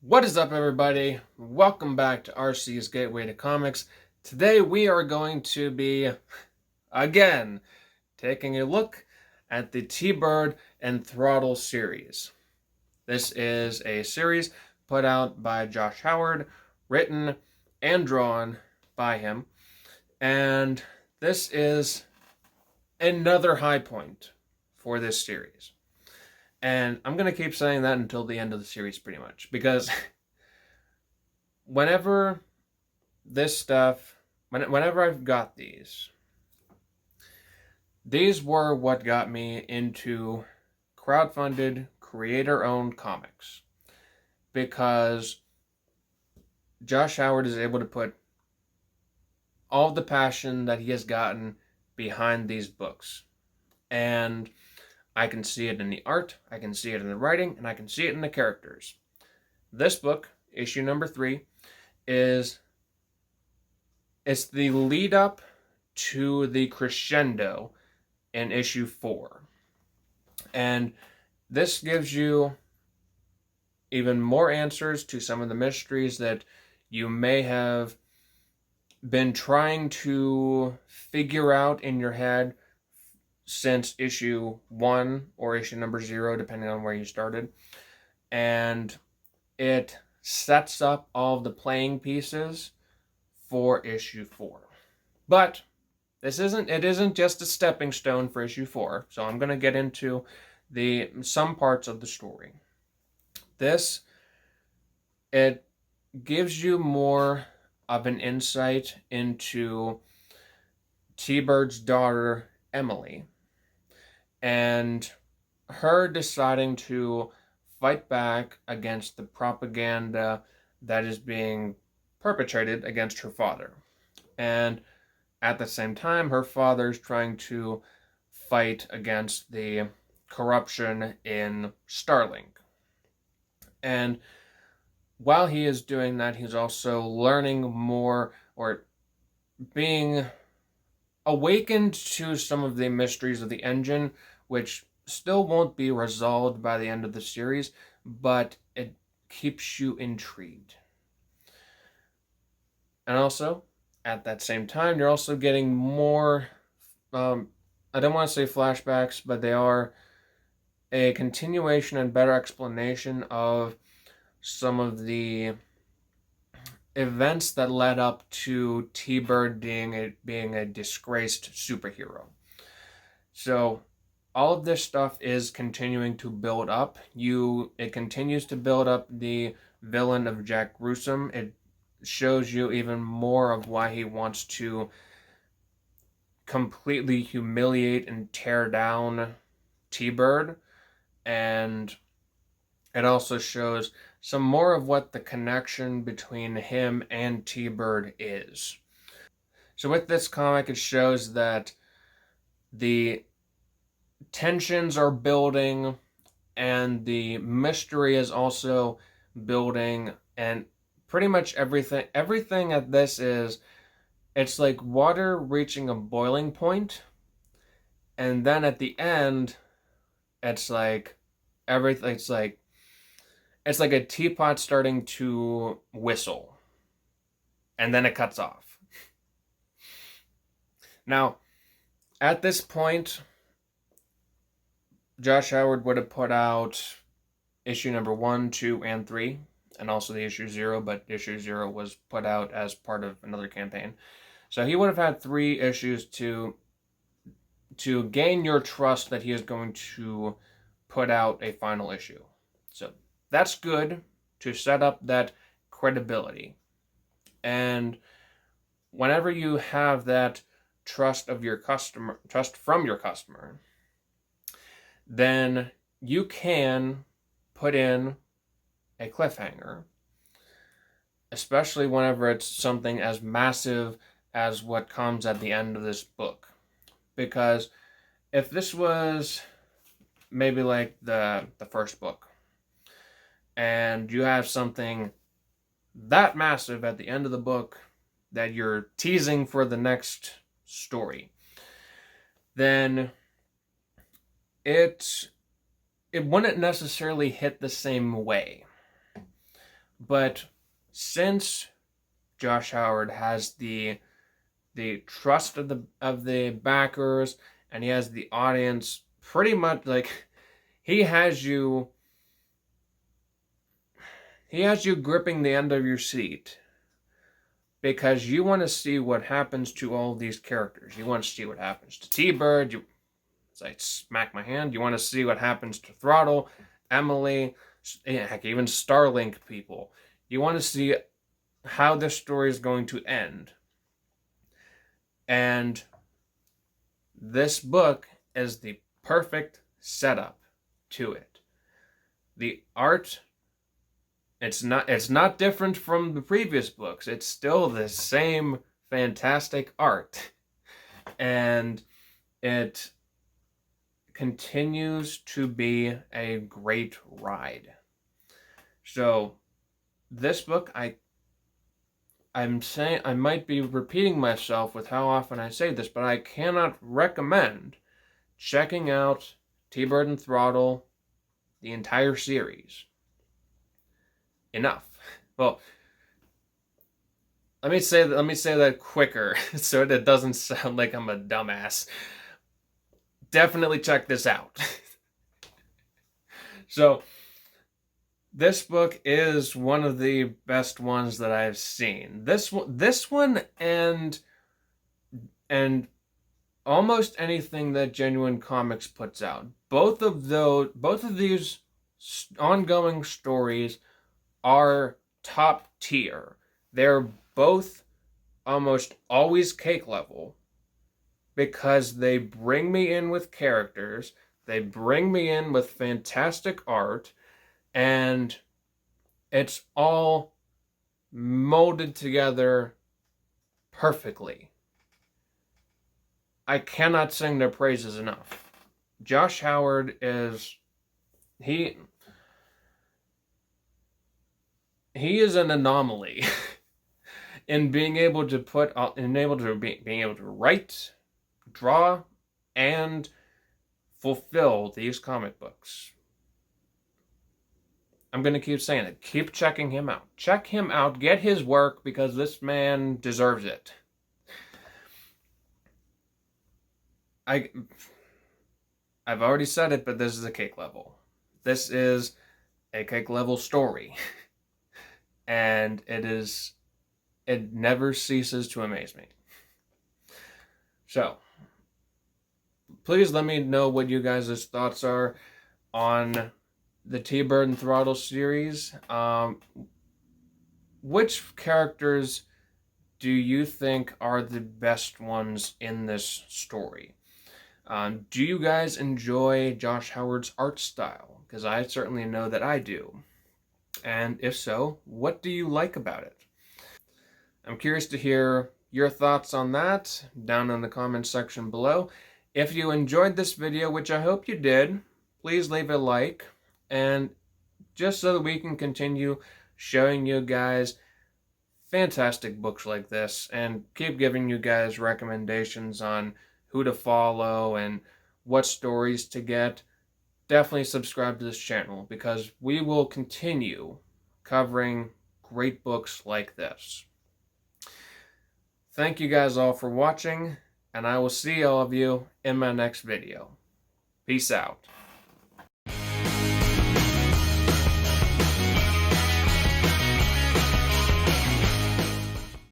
What is up, everybody? Welcome back to RC's Gateway to Comics. Today we are going to be, again, taking a look at the T-Bird and Throttle series. This is a series put out by Josh Howard, written and drawn by him, and this is another high point for this series. And I'm going to keep saying that until the end of the series, pretty much, because whenever I've got these were what got me into crowdfunded, creator-owned comics, because Josh Howard is able to put all the passion that he has gotten behind these books. And I can see it in the art, I can see it in the writing, and I can see it in the characters. This book, issue number 3, it's the lead up to the crescendo in issue 4. And this gives you even more answers to some of the mysteries that you may have been trying to figure out in your head since issue 1 or issue number 0, depending on where you started. And it sets up all of the playing pieces for issue 4. But it isn't just a stepping stone for issue 4, so I'm going to get into some parts of the story. It gives you more of an insight into T-Bird's daughter, Emily, and her deciding to fight back against the propaganda that is being perpetrated against her father. And at the same time, her father's trying to fight against the corruption in Starlink. And while he is doing that, he's also learning more, or being awakened to some of the mysteries of the engine, which still won't be resolved by the end of the series, but it keeps you intrigued. And also, at that same time, you're also getting more, I don't want to say flashbacks, but they are a continuation and better explanation of some of the events that led up to T-Bird being a disgraced superhero. So all of this stuff is continuing to build up. It continues to build up the villain of Jack Gruesome. It shows you even more of why he wants to completely humiliate and tear down T-Bird. And it also shows some more of what the connection between him and T-Bird is. So with this comic, it shows that the tensions are building and the mystery is also building, and pretty much everything at this it's like water reaching a boiling point, and then at the end it's like everything it's like a teapot starting to whistle, and then it cuts off. Now, at this point, Josh Howard would have put out issue number 1, 2, and 3, and also the issue 0, but issue 0 was put out as part of another campaign. So he would have had 3 issues to gain your trust that he is going to put out a final issue. So that's good to set up that credibility. And whenever you have that trust from your customer, then you can put in a cliffhanger, especially whenever it's something as massive as what comes at the end of this book. Because if this was maybe like the first book, and you have something that massive at the end of the book that you're teasing for the next story, then it wouldn't necessarily hit the same way. But since Josh Howard has the trust of the backers, and he has the audience pretty much, like, he has you gripping the end of your seat, because you want to see what happens to all these characters. You want to see what happens to T-Bird. As I smack my hand, you want to see what happens to Throttle, Emily, heck, even Starlink people. You want to see how this story is going to end. And this book is the perfect setup to it. The art, it's not different from the previous books. It's still the same fantastic art. And it continues to be a great ride. So this book, I'm saying, I might be repeating myself with how often I say this, but I cannot recommend checking out T-Bird and Throttle, the entire series, enough. Well, let me say that quicker so it doesn't sound like I'm a dumbass. Definitely check this out. So this book is one of the best ones that I've seen. This one, and almost anything that Genuine Comics puts out. Both of these ongoing stories are top tier. They're both almost always cake level, because they bring me in with characters, they bring me in with fantastic art, and it's all molded together perfectly. I cannot sing their praises enough. Josh Howard is he is an anomaly in being able to being able to write, draw, and fulfill these comic books. I'm going to keep saying it. Keep checking him out. Check him out. Get his work, because this man deserves it. I've already said it, but this is a cake level. This is a cake level story. And it never ceases to amaze me. So, please let me know what you guys' thoughts are on the T-Bird and Throttle series. Which characters do you think are the best ones in this story? Do you guys enjoy Josh Howard's art style? Because I certainly know that I do. And if so, what do you like about it? I'm curious to hear your thoughts on that down in the comments section below. If you enjoyed this video, which I hope you did, please leave a like, and just so that we can continue showing you guys fantastic books like this, and keep giving you guys recommendations on who to follow and what stories to get, definitely subscribe to this channel, because we will continue covering great books like this. Thank you guys all for watching, and I will see all of you in my next video. Peace out.